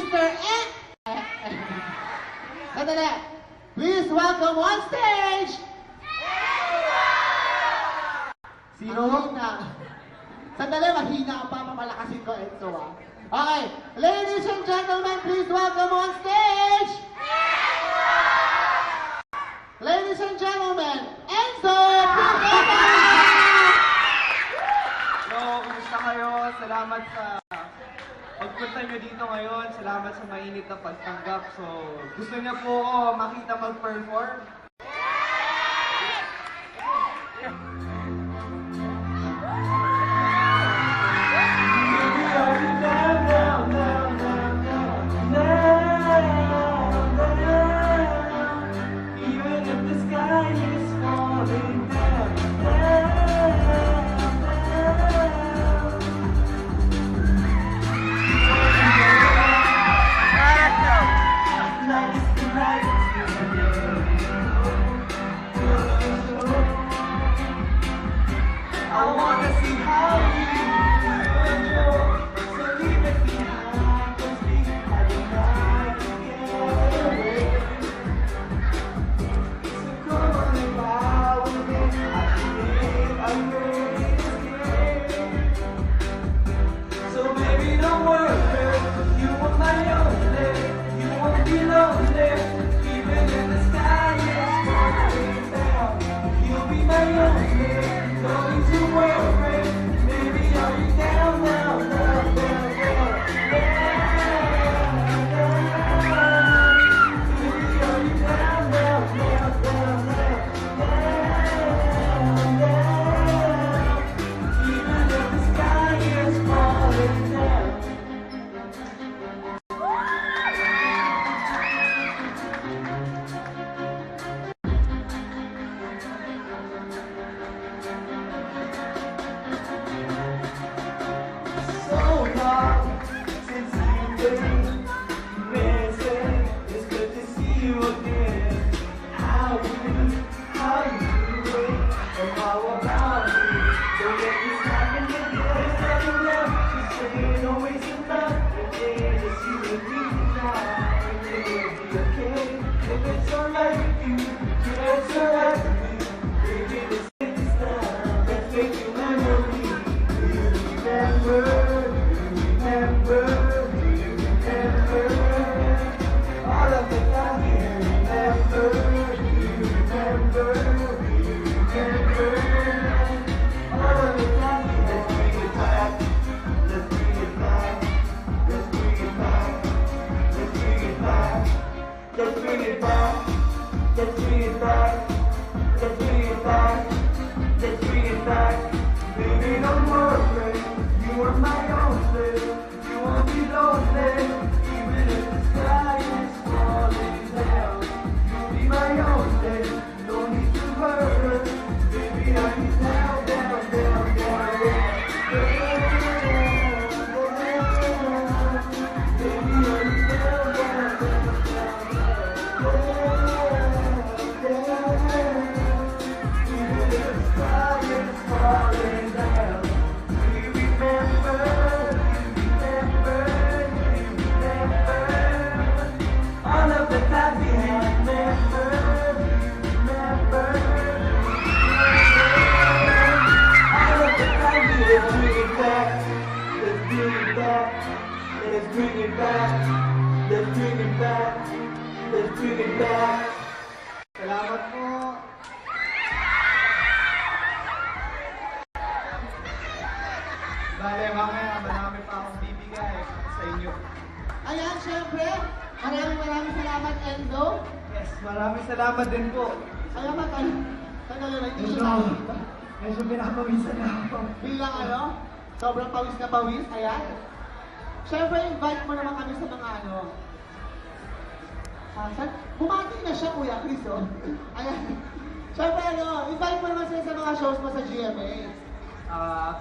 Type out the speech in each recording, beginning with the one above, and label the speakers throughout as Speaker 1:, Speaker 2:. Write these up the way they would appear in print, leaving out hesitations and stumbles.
Speaker 1: Mr. Ed. Sandali. Please welcome on stage. Sino? Mahina. Sandali, mahina ang papamalakasin ko, Enzo, ah. Okay. Ladies and gentlemen, please welcome on stage. Ladies and gentlemen, Enzo Pagano!
Speaker 2: Hello, kumusta kayo? Salamat sa pagpunta nyo dito ngayon. Salamat sa mainit na pagtanggap. So, gusto niyo po ako makita mag-perform? Salamat po. Bale, mamaya marami pa akong bibigay sa inyo.
Speaker 1: Ayan, syempre, maraming salamat, Enzo.
Speaker 2: Yes, maraming salamat din po.
Speaker 1: Salamat, sandali lang.
Speaker 2: Medyo pinapawisan na ako.
Speaker 1: Bilang ano, sobrang pawis na pawis, ayan. Syempre, invite mo naman kami sa mga ano. Bumati na siya, Kuya Chris, oh. Ayan. Syempre, ano, invite mo naman sila sa mga shows mo sa GMA.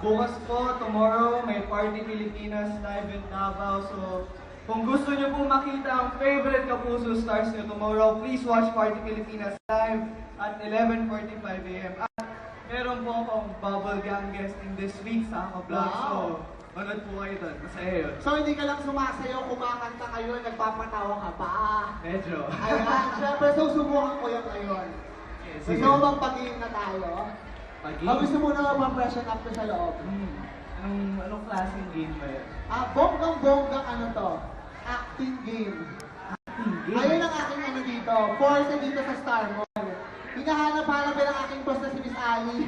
Speaker 2: Bukas po, tomorrow, may Party Pilipinas live in Davao. So, kung gusto niyo pong makita ang favorite Kapuso stars niyo tomorrow, please watch Party Pilipinas live at 11:45 AM. At meron po akong bubble gang guest in this week sa Ako Vlog.
Speaker 1: Wow.
Speaker 2: So, Manood po kayo doon. Masaya yun.
Speaker 1: So hindi ka lang sumasayo, kumakanta kayo, nagpapatawa ka pa.
Speaker 2: Medyo.
Speaker 1: Ayan, syempre susubukan ko yan ngayon.
Speaker 2: Sige.
Speaker 1: Gusto mo bang pag-game na tayo?
Speaker 2: Pag-game?
Speaker 1: O gusto mo na mag-freshen up ko sa loob?
Speaker 2: Anong klaseng game ba yun?
Speaker 1: Bonggang-bonggang ano to? Acting game. Ayun ang aking ano dito, forte dito sa Star Mall. Hinahanap-hanap din ang aking boss na si Miss Ali.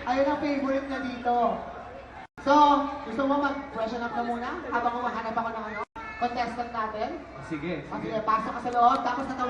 Speaker 1: Ayun ang favorite niya dito. So, gusto mo mag-freshen up na muna habang humahanap ako ng ano, contestant natin?
Speaker 2: Sige,
Speaker 1: O sige, pasok ka sa loob, tapos natawa